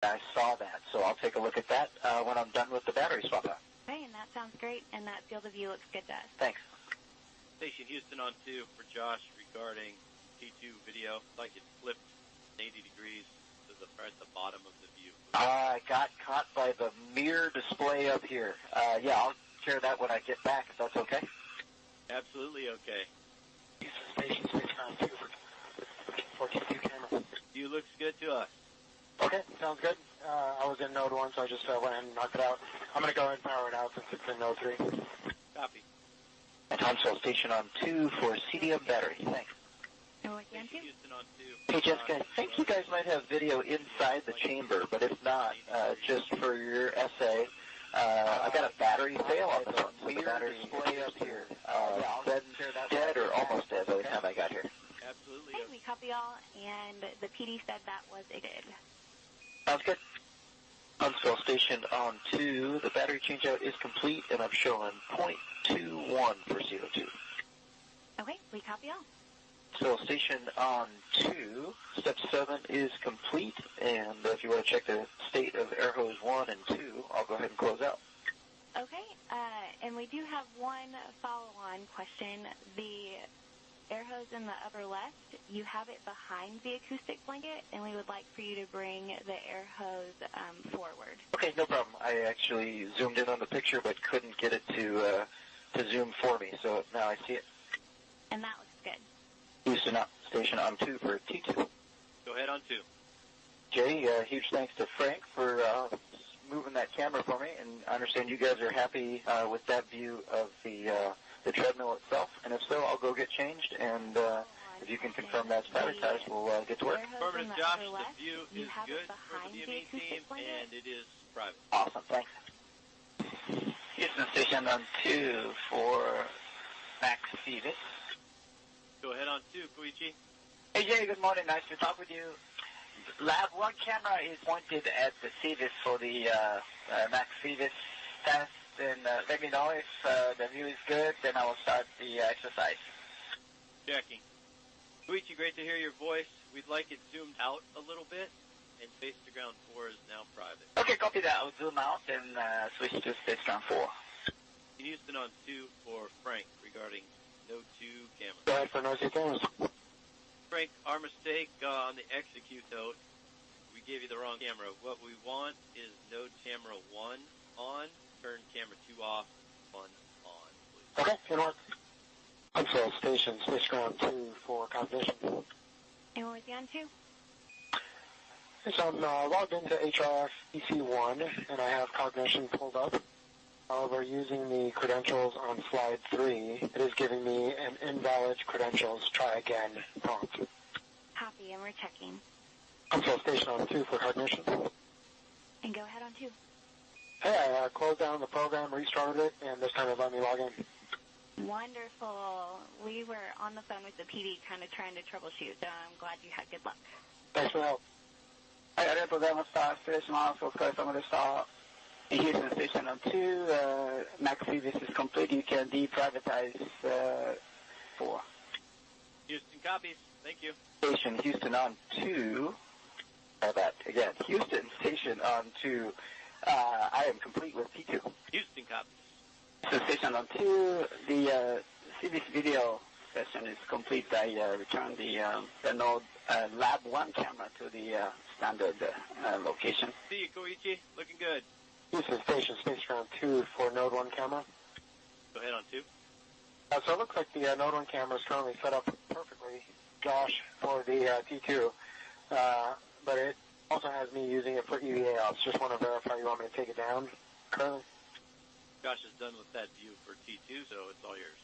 I saw that, so I'll take a look at that when I'm done with the battery swap out. Okay, and that sounds great, and that field of view looks good to us. Thanks. Station Houston on 2 for Josh regarding T2 video. Like it flipped 80 degrees to at the bottom of the view. I got caught by the mirror display up here. Yeah, I'll share that when I get back, if that's okay. Absolutely okay. Station switch on 2 for T2 camera. View looks good to us. Okay, sounds good. I was in node 1, so I just went ahead and knocked it out. I'm going to go ahead and power it out since it's in node 3. Copy. And Thompson Station on 2 for CDM battery. Thanks. Station Houston on 2. Hey, Jessica, I think you guys might have video inside the chamber, but if not, just for your essay, I got a battery fail on the phone, so the battery display up here. Dead or almost dead by the time I got here. Absolutely. Okay, we copy all, and the PD said that was a good. Sounds good. Huntsville Station on 2. The battery changeout is complete, and I'm showing 0.21 for CO2. Okay, we copy all. Huntsville Station on 2. Step 7 is complete, and if you want to check the state of air hose 1 and 2, I'll go ahead and close out. Okay, and we do have one follow-on question. The air hose in the upper left, you have it behind the acoustic blanket, and we would like for you to bring the air hose forward. Okay, no problem. I actually zoomed in on the picture, but couldn't get it to zoom for me, so now I see it. And that looks good. Houston Station on 2 for T2. Go ahead on 2. Jay, huge thanks to Frank for moving that camera for me, and I understand you guys are happy with that view of the treadmill itself, and if so, I'll go get changed, and if you can confirm that's prioritized, we'll get to work. Affirmative, Josh. The view is good for the DME team, and it is private. Awesome, thanks. Houston Station on 2 for Max Phoebus. Go ahead on 2, Koichi. Hey, Jay, good morning. Nice to talk with you. Lab 1 camera is pointed at the Phoebus for the Max Phoebus test. And let me know if the view is good, then I will start the exercise. Checking. Koichi, great to hear your voice. We'd like it zoomed out a little bit, and Space to Ground 4 is now private. Okay, copy that. I'll zoom out and switch to Space Ground 4. Houston on 2 for Frank regarding Node 2 camera. Go ahead for Node 2 cameras. Frank, our mistake on the execute note, we gave you the wrong camera. What we want is Node camera 1 on. Turn camera 2 off, 1 on, please. Okay, good work. Huntsville Station, Space Ground 2 for cognition. And we're with you on 2. So I'm logged into HRF EC1, and I have cognition pulled up. However, using the credentials on slide 3, it is giving me an invalid credentials try again prompt. Copy, and we're checking. Huntsville Station on 2 for cognition. And go ahead on 2. Hey, I closed down the program, restarted it, and this time it let me log in. Wonderful. We were on the phone with the PD kind of trying to troubleshoot, so I'm glad you had good luck. Thanks for the help. はい、ありがとうございました。失礼します。お疲れ様でした。Houston Station on 2, Max Phoebus is complete. You can deprivatize 4. Houston copies. Thank you. Station Houston on 2. That again. Houston Station on 2. I am complete with T2. Houston copies. Houston Station on 2. The Phoebus video session is complete. I returned the node Lab 1 camera to the standard location. See you, Koichi. Looking good. Houston Station, Space Ground 2 for Node 1 camera. Go ahead on 2. So it looks like the Node 1 camera is currently set up perfectly, Josh, for the T2. But it also has me using it for EVA ops. Just want to verify you want me to take it down currently. Josh is done with that view for T2, so it's all yours.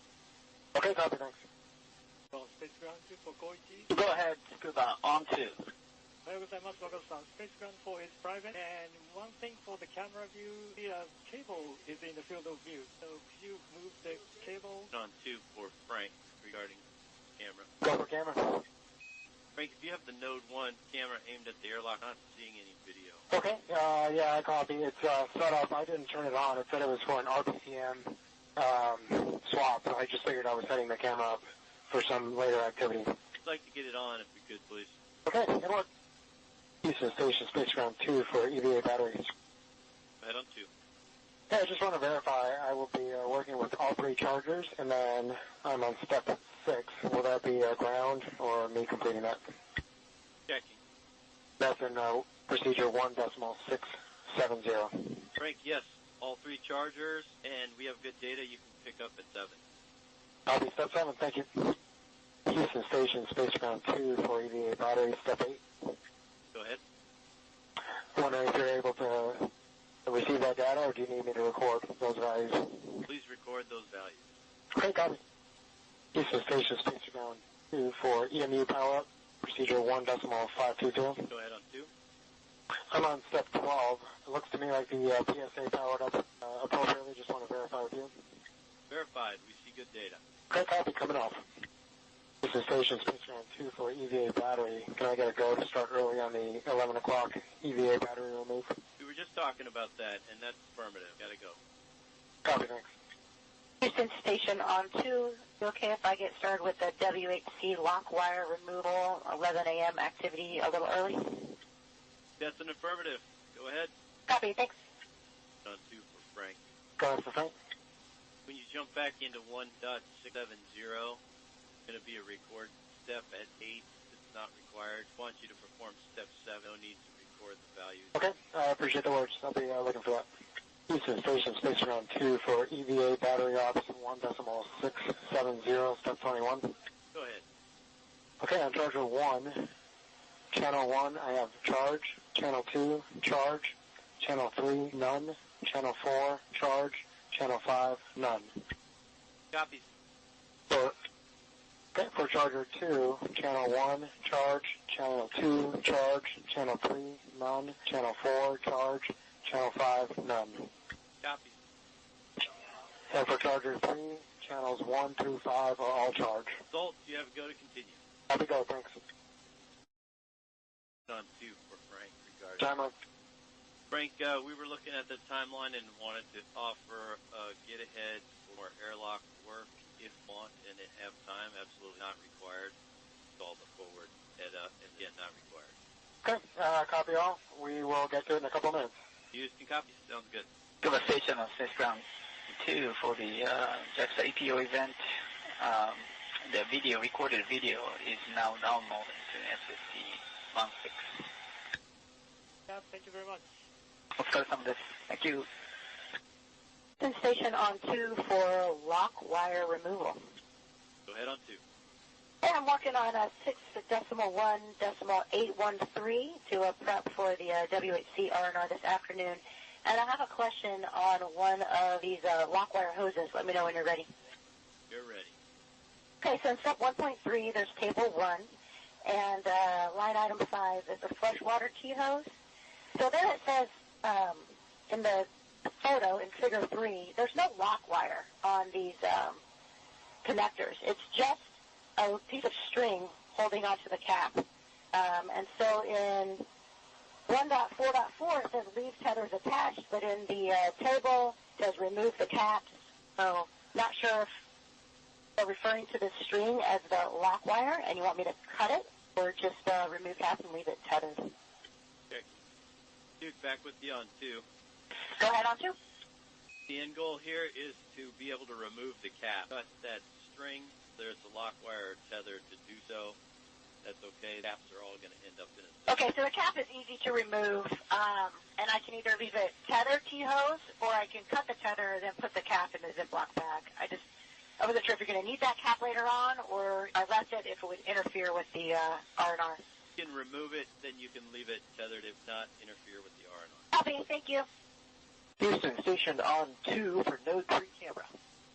Okay, copy, thanks. Well, Space Ground 2 for Koichi. Go ahead, Scuba, on 2. おはようございます。若狭さん。Space Ground 4 is private. And one thing for the camera view, the cable is in the field of view. So could you move the cable? On 2 for Frank regarding camera. Go for camera. Frank, if you have the Node 1 camera aimed at the airlock, I'm not seeing any video. Okay, yeah, I copy. It's set up. I didn't turn it on. It said it was for an RPCM swap. So I just figured I was setting the camera up for some later activity. I'd like to get it on if we could, please. Okay, good work. Houston Station Space Ground 2 for EVA batteries. Head on 2. Hey, I just want to verify I will be working with all 3 chargers, and then I'm on step 6. Will that be ground or me completing that? Checking. That's in procedure 1.670. Frank, yes, all 3 chargers, and we have good data. You can pick up at 7. I'll be step 7, thank you. Houston Station Space Ground 2 for EVA batteries, step 8. Go ahead. Wondering if you're able to receive that data, or do you need me to record those values? Please record those values. Okay, copy. Houston Station Space Ground 2 for EMU power up, procedure 1.520. Go ahead on 2. I'm on step 12. It looks to me like the PSA powered up appropriately. Just want to verify with you. Verified. We see good data. Okay, copy. Coming off. Houston Station Space Ground 2 for EVA battery. Can I get a go to start early on the 11 o'clock EVA battery remove? We were just talking about that, and that's affirmative. Gotta go. Copy, thanks. Houston Station on 2. You okay if I get started with the WHC lock wire removal, 11 a.m. activity a little early? That's an affirmative. Go ahead. Copy, thanks. On 2 for Frank. Go ahead for Frank. When you jump back into 1.670, going to be a record step at 8. It's not required. Want you to perform step 7. No need to record the values. Okay, I appreciate the words. I'll be looking for that. Houston Station Space Ground 2 for EVA battery ops 1.670, step 21. Go ahead. Okay, on charger 1, channel 1, I have charge. Channel 2, charge. Channel 3, none. Channel 4, charge. Channel 5, none. Copies. For charger 2, channel 1, charge. Channel 2, charge. Channel 3, none. Channel 4, charge. Channel 5, none. Copies. And for charger 3, channels 1 through 5 are all charged. Salt, you have a go to continue. Happy go, thanks. On 2 for Frank regarding. Timer. Frank, we were looking at the timeline and wanted to offer get ahead for airlock work if want and have time. Absolutely not required. Install the forward head up and again not required. Okay, copy all. We will get to it in a couple of minutes. Houston, copy. Sounds good. Gulf Station on Space Ground 2 for the JAXA APO event. The video, recorded video, is now downloaded to SSC-16. Yeah, thank you very much. Thank you. Houston Station on 2 for lock wire removal. Go ahead on 2. And I'm working on 6.1.813 to prep for the WHC R&R this afternoon. And I have a question on one of these lock wire hoses. Let me know when you're ready. You're ready. Okay, so in step 1.3, there's table 1, and line item 5 is a flush water T-hose. So then it says in the photo in figure 3, there's no lock wire on these connectors. It's just a piece of string holding onto the cap. And so in 1.4.4, it says leave tethers attached, but in the table, it says remove the caps. So not sure if they're referring to this string as the lock wire, and you want me to cut it, or just remove cap and leave it tethered. Okay. Duke, back with you on 2. Go ahead on 2. The end goal here is to be able to remove the cap. Cut that string. There's a lock wire or tether to do so. That's okay. Caps are all going to end up in it. Okay, so the cap is easy to remove, and I can either leave it tethered T-hose, or I can cut the tether and then put the cap in the Ziploc bag. I wasn't sure if you're going to need that cap later on, or I left it if it would interfere with the R&R. You can remove it, then you can leave it tethered if not interfere with the R&R. Copy, thank you. Houston Station on 2 for Node 3 camera.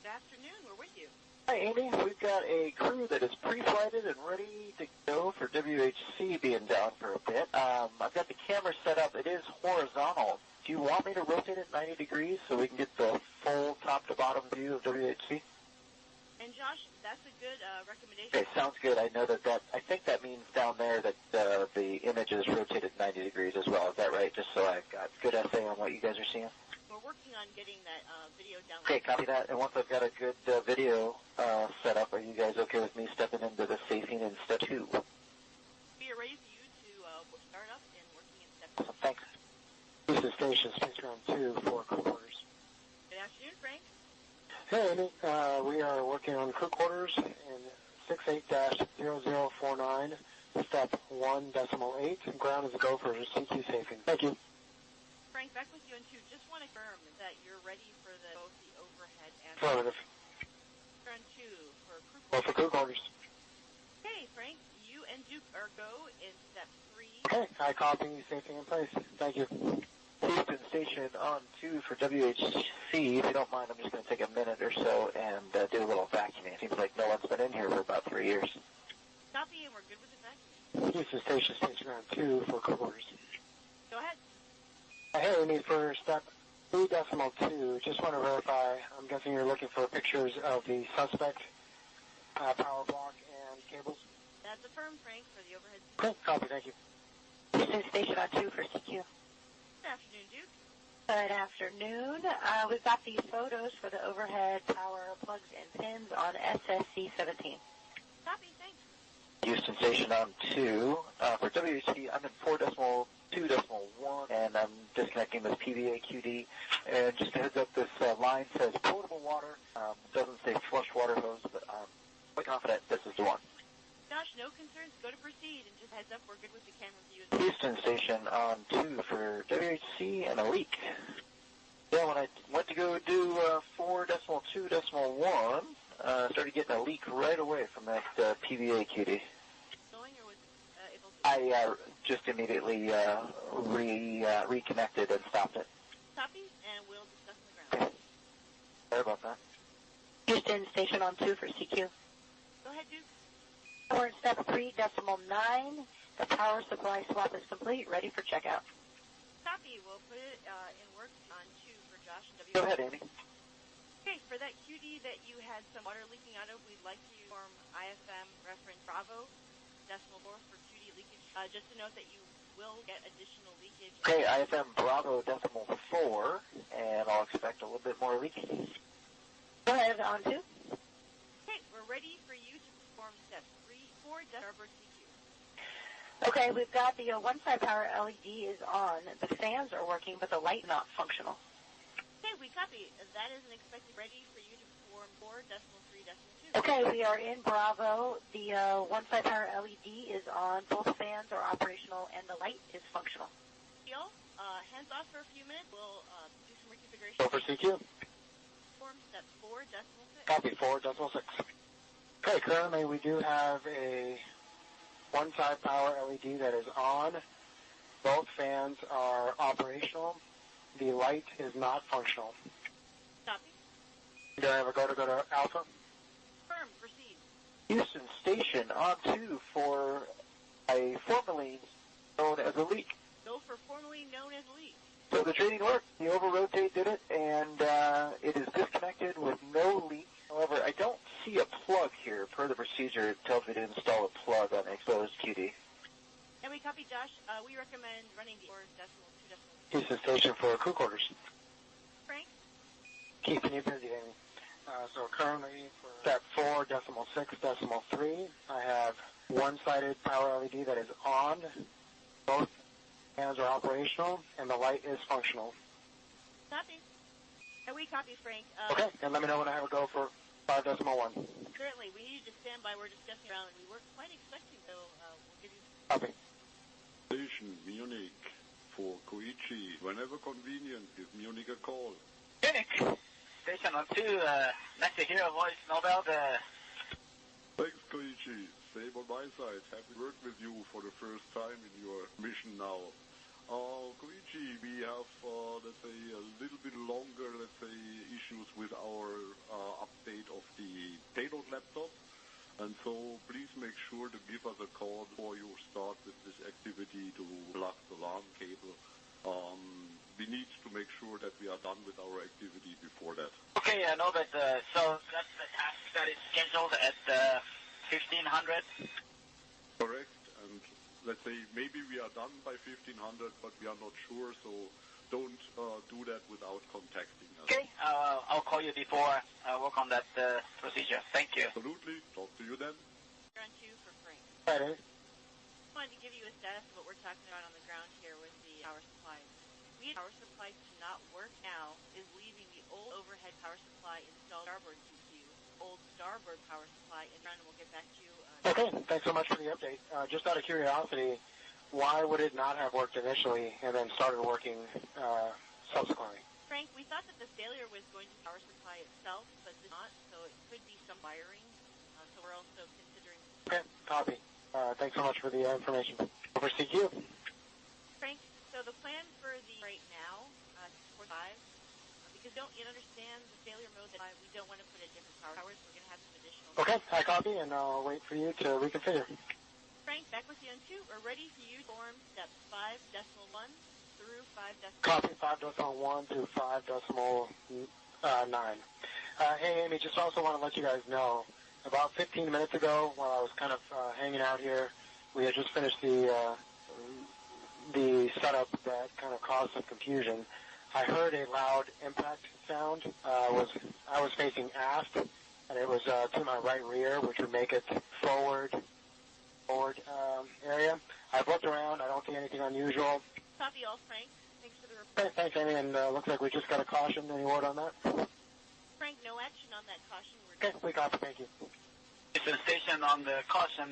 Good afternoon. We're with you. Hi, Amy. We've got a crew that is pre-flighted and ready to go for WHC being down for a bit. I've got the camera set up. It is horizontal. Do you want me to rotate it 90 degrees so we can get the full top-to-bottom view of WHC? And Josh, that's a good recommendation. Okay, sounds good. I know that I think that means down there that the image is rotated 90 degrees as well. Is that right? Just so I've got good essay on what you guys are seeing. We're working on getting that video down. Okay, copy that. And once I've got a good video set up, are you guys okay with me stepping into the safing in step 2? Be ready for you to start up and work Thanks. Houston Station, Space Ground 2 for crew quarters. Good afternoon, Frank. Hey, Amy. We are working on crew quarters in 68-0049, step 1.8. Ground is a go for CQ safing. Thank you. Frank, back with you in 2. Just want to confirm that you're ready for both the overhead and Affirmative. Ground 2 for crew Well, quarters. for crew quarters. Okay, Frank, you and Duke are go in step 3. Okay, I copy safety in place. Thank you. Houston Station on 2 for WHC. If you don't mind, I'm just going to take a minute or so and do a little vacuuming. Seems like no one's been in here for about 3 years. Copy, and we're good with the vacuum. Houston Station, Space Ground 2 for crew quarters. Go ahead. Hey, Amy, for step 3.2, just want to verify, I'm guessing you're looking for pictures of the suspect power block and cables? That's affirmed, Frank, for the overhead. Okay, copy, thank you. Houston Station on 2 for CQ. Good afternoon, Duke. Good afternoon. We've got the photos for the overhead power plugs and pins on SSC-17. Copy, thanks. Houston Station on 2 for WHC. I'm in 4.2.1, and I'm disconnecting this PVA-QD. And just a heads up, this line says potable water. Doesn't say flush water hose, but I'm quite confident this is the one. Josh, no concerns. Go to proceed, and just heads up, we're good with the camera view. Houston Station on 2 for WHC and a leak. Yeah, when I went to go do 4.2.1, started getting a leak right away from that PVA-QD. Going or was able to? I just immediately reconnected and stopped it. Copy, and we'll discuss on the ground. Sorry about that. Houston Station on 2 for CQ. Go ahead, Duke. We're in step 3.9. The power supply swap is complete, ready for checkout. Copy, we'll put it in work on 2 for Josh and W. Go ahead, Amy. Okay, for that QD that you had some water leaking out of, we'd like to form IFM reference Bravo, decimal 4 for QD leakage. Just to note that you will get additional leakage. Okay, IFM Bravo decimal 4, and I'll expect a little bit more leaking. Go ahead, on 2. Okay, we're ready for you to perform step 4, Starboard CQ. Okay, we've got the one-side power LED is on. The fans are working, but the light not functional. Okay, we copy. That is an expected ready for you to perform 4.3.2. Okay, we are in Bravo. The one-side power LED is on. Both fans are operational, and the light is functional. Deal. Hands off for a few minutes. We'll do some reconfiguration. Go for CQ. Perform step 4.6. Copy, 4.6. Okay, currently we do have a one-side power LED that is on. Both fans are operational. The light is not functional. Copy. Do I have a go to Alpha? Firm. Proceed. Houston Station on 2 for a formerly known as a leak. Go for formerly known as leak. So the training worked. The over-rotate did it, and it is disconnected with no leak. However, I don't see a plug here. Per the procedure, it tells me to install a plug on the exposed QD. And we copy, Josh. We recommend running the 4.2. Houston Station for crew quarters. Frank? Keeping you busy, Amy. So currently for step 4.6.3, I have one-sided power LED that is on. Both fans are operational, and the light is functional. Copy. And we copy, Frank. Okay, and let me know when I have a go for 5.1. Certainly. We need you to stand by. We're discussing around, and we weren't quite expecting, so we'll give you... Copy. Station Munich for Koichi. Whenever convenient, give Munich a call. Munich, station on 2, nice to hear a voice, Nobel. Thanks, Koichi. Same on my side. Happy to work with you for the first time in your mission now. Koichi, we have, let's say, a little bit longer, let's say, issues with our update of the payload laptop. And so please make sure to give us a call before you start with this activity to plug the LAN cable. We need to make sure that we are done with our activity before that. Okay, I know that, so that's the task that is scheduled at 1500. Correct, and let's say maybe we are done by 1500, but we are not sure, so don't do that without contacting us. Okay, I'll call you before I work on that procedure. Thank you. Absolutely. Talk to you then. Ground 2 for Frank. Right, I wanted to give you a status of what we're talking about on the ground here with the the power supply. The power supply cannot work now is leaving the old overhead power supply installed starboard CQ, old starboard power supply, and then we'll get back to you. Okay, thanks so much for the update. Just out of curiosity, why would it not have worked initially and then started working subsequently? Frank, we thought that the failure was going to the power supply itself, but it's not, so it could be some wiring. So we're also considering... Okay, copy. Thanks so much for the information. Over CQ. Frank, so the plan for the right now, 645, because don't you understand the failure mode that we don't want to put a different power towers, we're going to have some additional... Okay, I copy, and I'll wait for you to reconfigure. Frank, back with you on 2. We're ready for you to form steps 5.1 through 5.9. Copy 5.1 through 5.9. Hey, Amy, just also want to let you guys know, about 15 minutes ago, while I was kind of hanging out here, we had just finished the setup that kind of caused some confusion. I heard a loud impact sound. I was facing aft, and it was to my right rear, which would make it forward area. I've looked around. I don't see anything unusual. Copy all, Frank. Thanks for the report. Okay, thanks, Amy, and looks like we just got a caution. Any word on that? Frank, no action on that caution. Okay, we copy. Thank you. Houston Station on the caution.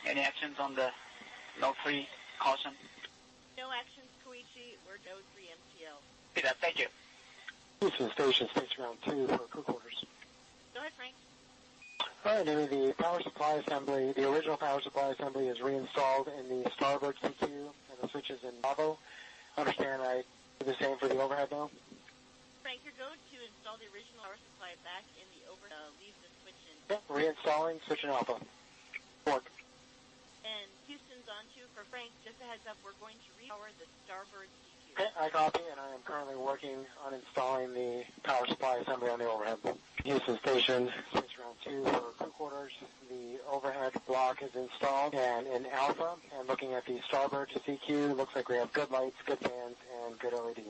Any actions on the Node 3 caution? No actions, Koichi. We're Node 3 MTL. Okay, thank you. Houston Station, Space Ground 2 for crew quarters. Go ahead, Frank. All right, Amy, the power supply assembly, the original power supply assembly is reinstalled in the starboard CQ and the switches in Bravo. Understand I do the same for the overhead now? Frank, you're going to install the original power supply back in the overhead, leave the switch in. Yep, reinstalling, switch in Alpha. Work. And Houston's on 2 for Frank. Just a heads up, we're going to repower the starboard CQ. Okay, I copy, and I am currently working on installing the power supply assembly on the overhead. Houston Station, Space Ground 2 for crew quarters. The overhead block is installed and in Alpha, and looking at the starboard CQ, looks like we have good lights, good fans, and good LED. On Space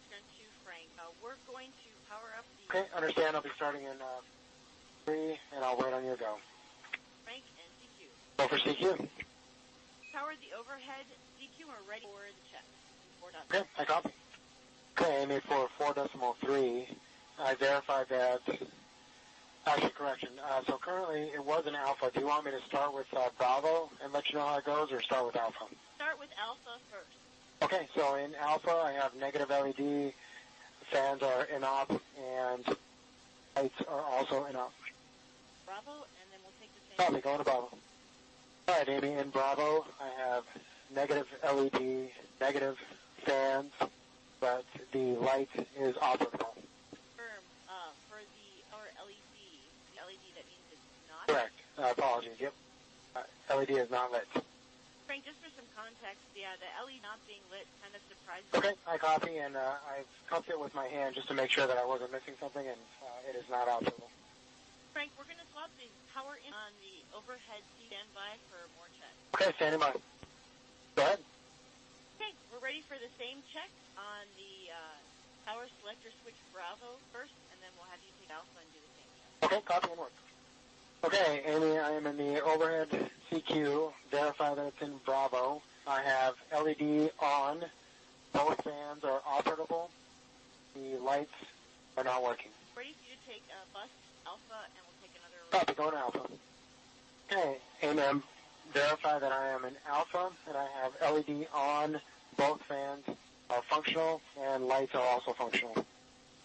Ground 2, Frank. We're going to power up the... Okay, understand. I'll be starting in 3, and I'll wait on your go. Frank and CQ. Go for CQ. Power the overhead CQ. We're ready for the check. 4.3. Okay, I copy. Okay, Amy, for 4.3, I verified that. Actually, correction. So currently it was an Alpha. Do you want me to start with Bravo and let you know how it goes, or start with Alpha? Start with Alpha first. Okay, so in Alpha I have negative LED, fans are in op, and lights are also in op. Bravo, and then we'll take the same... Copy, going to Bravo. All right, Amy, in Bravo I have negative LED, negative fans, but the light is operable. For our LED, the LED that means it's not? Correct. Apologies, yep. LED is not lit. Frank, just for some context, the LED not being lit kind of surprised me. Okay, I copy, and I've cupped it with my hand just to make sure that I wasn't missing something, and it is not operable. Frank, we're going to swap the power in on the overhead standby for more checks. Okay, standing by. Go ahead. Okay, we're ready for the same check on the power selector switch Bravo first, and then we'll have you take Alpha and do the same check. Okay, copy and work. Okay, Amy, I am in the overhead CQ. Verify that it's in Bravo. I have LED on. Both fans are operable. The lights are not working. Ready for you to take bus Alpha, and we'll take another... Copy, going to Alpha. Okay, Amy, verify that I am in Alpha, and I have LED on. Both fans are functional, and lights are also functional.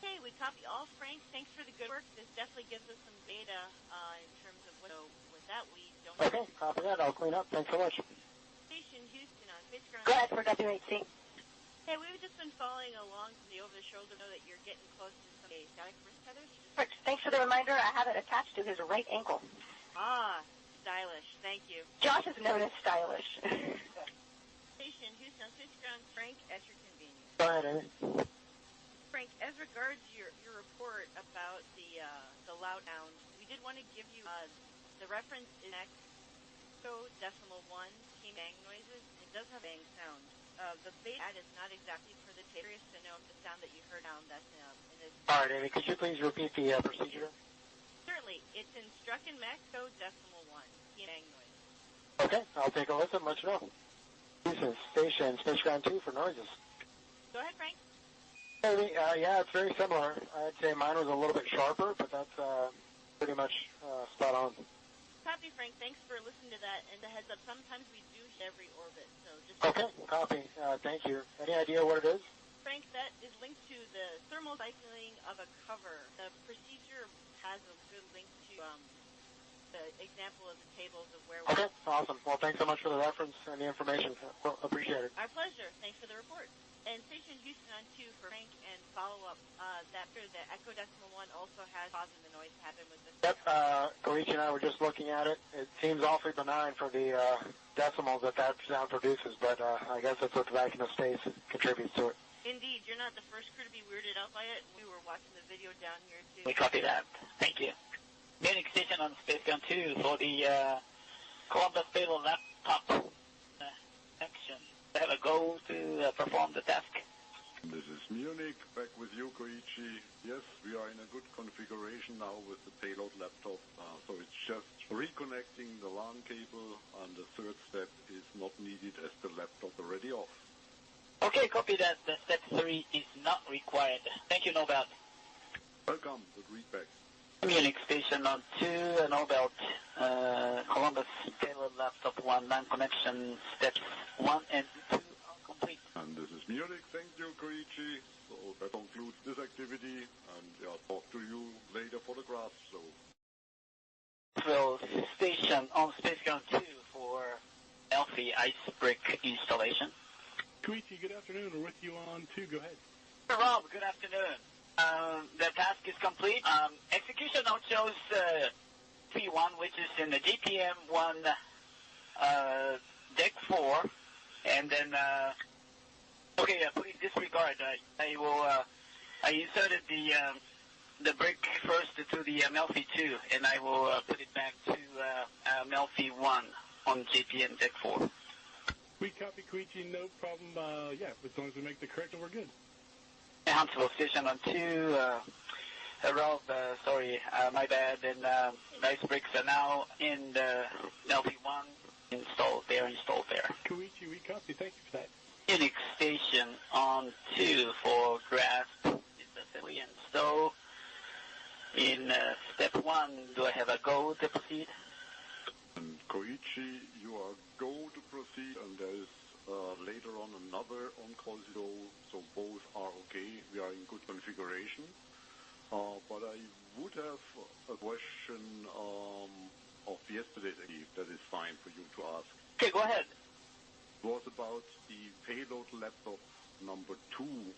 Okay, we copy all, Frank. Thanks for the good work. This definitely gives us some data in terms of what, with that we don't... Okay, copy that. I'll clean up. Thanks so much. Station Houston on Space Ground. Go ahead for WHC. Hey, we've just been following along from the over-the-shoulder. Know that you're getting close to some static wrist tethers. Thanks for the reminder. I have it attached to his right ankle. Ah, stylish. Thank you. Josh is known as stylish. Station Houston on Space Ground. Frank, at your convenience. Go ahead, Amy. Frank, as regards your report about the loud sound, we did want to give you the reference in decimal 1, team bang noises. It does have bang sound. The base ad is not exactly per the tape. Curious to know if the sound that you heard down that's in this. All right, Amy, could you please repeat the procedure? Certainly. It's in Strucken Max decimal 1, team bang noise. Okay, I'll take a listen. Let you know. Houston Station, Space Ground 2 for noises. Go ahead, Frank. Hey, yeah, it's very similar. I'd say mine was a little bit sharper, but that's pretty much spot on. Copy, Frank. Thanks for listening to that. And a heads up, sometimes we do hit every orbit. So just Okay, copy. Thank you. Any idea what it is? Frank, that is linked to the thermal cycling of a cover. The procedure has a good link to the example of the tables of where Okay, awesome. Well, thanks so much for the reference and the information. Well, appreciate it. Our pleasure. Thanks for the report. And Station Houston on 2 for Frank and follow-up. The Echo Decimal 1 also has causing the noise to happen with this. Yep, Koichi and I were just looking at it. It seems awfully benign for the decimals that sound produces, but I guess that's what the vacuum of space contributes to it. Indeed, you're not the first crew to be weirded out by it. We were watching the video down here, too. We copy that. Thank you. Munich Station on Space Ground 2 for the Columbus Payload laptop action. They have a go to perform the task. This is Munich, back with you, Koichi. Yes, we are in a good configuration now with the payload laptop, so it's just reconnecting the LAN cable, and the third step is not needed as the laptop is already off. Okay, copy that. The step 3 is not required. Thank you, Nobel. Welcome to Readback. Munich Station on 2, Nobel. Columbus Payload Laptop 1 LAN connection steps 1 and 2 are complete. And this is Munich. Thank you, Koichi. So that concludes this activity, and I'll talk to you later for the graph. So. Station on Space Ground 2 for Alfie ice brick installation. Koichi, good afternoon. We're with you on 2. Go ahead. Rob, good afternoon. The task is complete. Execution note shows P1, which is in the GPM-1 deck 4, and then please disregard. I inserted the brick first to the Melfi 2, and I will put it back to Melfi 1 on GPM deck 4. We copy, Koichi, no problem. Yeah, as long as we make the correction, we're good. Huntsville Station on 2. Rob, sorry, my bad. And ice bricks are now in the Melfi 1 installed there. Koichi, we copy. Thank you for that. Unix Station on 2 for grasp is assembly and stow. In step 1, do I have a go to proceed? And Koichi, you are go to proceed, and there is later on another on-call zero, so both are okay. We are in good configuration. But I would have a question of yesterday's eve that is fine for you to ask. Okay, go ahead. It was about the payload laptop number 2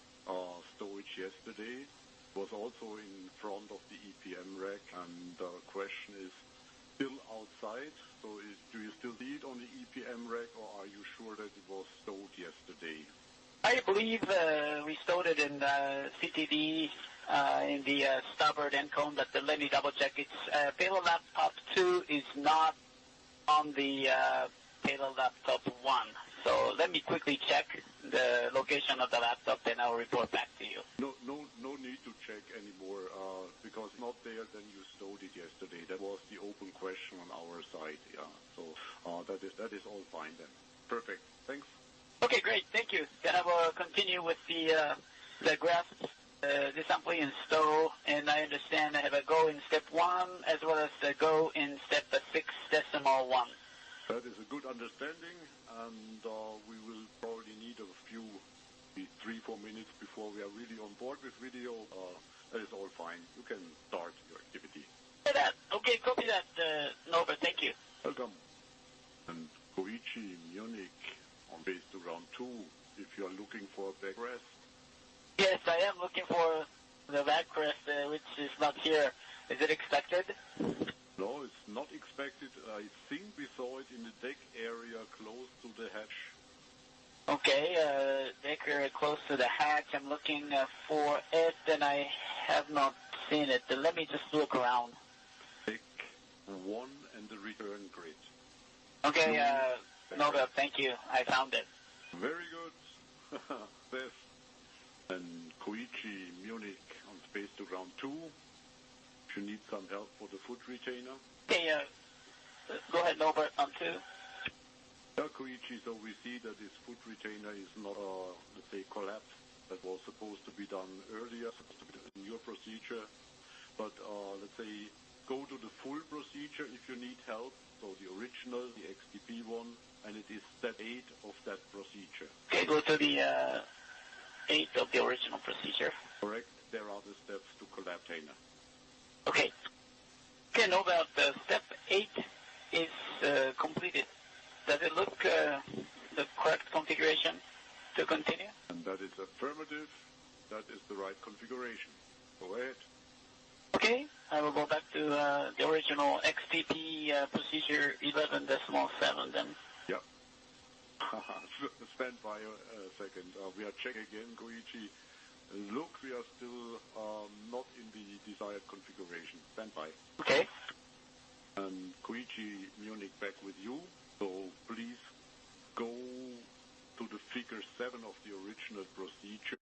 storage yesterday. It was also in front of the EPM rack, and the question is still outside. So do you still see it on the EPM rack, or are you sure that it was stowed yesterday? I believe we stowed it in CTD in the starboard end cone, but let me double check. It's payload laptop 2 is not on the payload laptop 1. So let me quickly check the location of the laptop, and I'll report back to you. No need to check anymore, because not there, then you stowed it yesterday. That was the open question on our side, yeah. So that is all fine then. Perfect. Thanks. Okay, great. Thank you. Then I will continue with the grasp, disassembly and stow, and I understand I have a go in step 1 as well as a go in step 6.1. That is a good understanding, and we will probably need a few, 3-4 minutes before we are really on board with video. That is all fine. You can start your activity. Okay, copy that, Norbert. Thank you. Welcome. And Koichi, Munich, on base to round 2, if you are looking for a backrest. Yes, I am looking for the backrest, which is not here. Is it expected? No, it's not expected. I think we saw it in the deck area close to the hatch. Okay, deck area close to the hatch. I'm looking for it, and I have not seen it. Let me just look around. Deck 1 and the return grid. Okay, Nobel, thank you. I found it. Very good. Beth and Koichi, Munich, on space to ground 2. If you need some help for the foot retainer. Okay, go ahead, Norbert, on 2. Koichi, so we see that this foot retainer is not, let's say, collapsed. That was supposed to be done earlier, supposed to be done in your procedure. But let's say, go to the full procedure if you need help. So the original, the XTP one, and it is step 8 of that procedure. Okay, go to the 8 of the original procedure. Correct. There are the steps to collapse retainer. Okay. Okay, now that step 8 is completed, does it look the correct configuration to continue? And that is affirmative. That is the right configuration. Go ahead. Okay, I will go back to the original XTP procedure 11.7 then. Yep. Stand by a second. We are checking again, Koichi. Look, we are still not in the desired configuration. Stand by. Okay. And Koichi, Munich back with you. So please go to the figure 7 of the original procedure.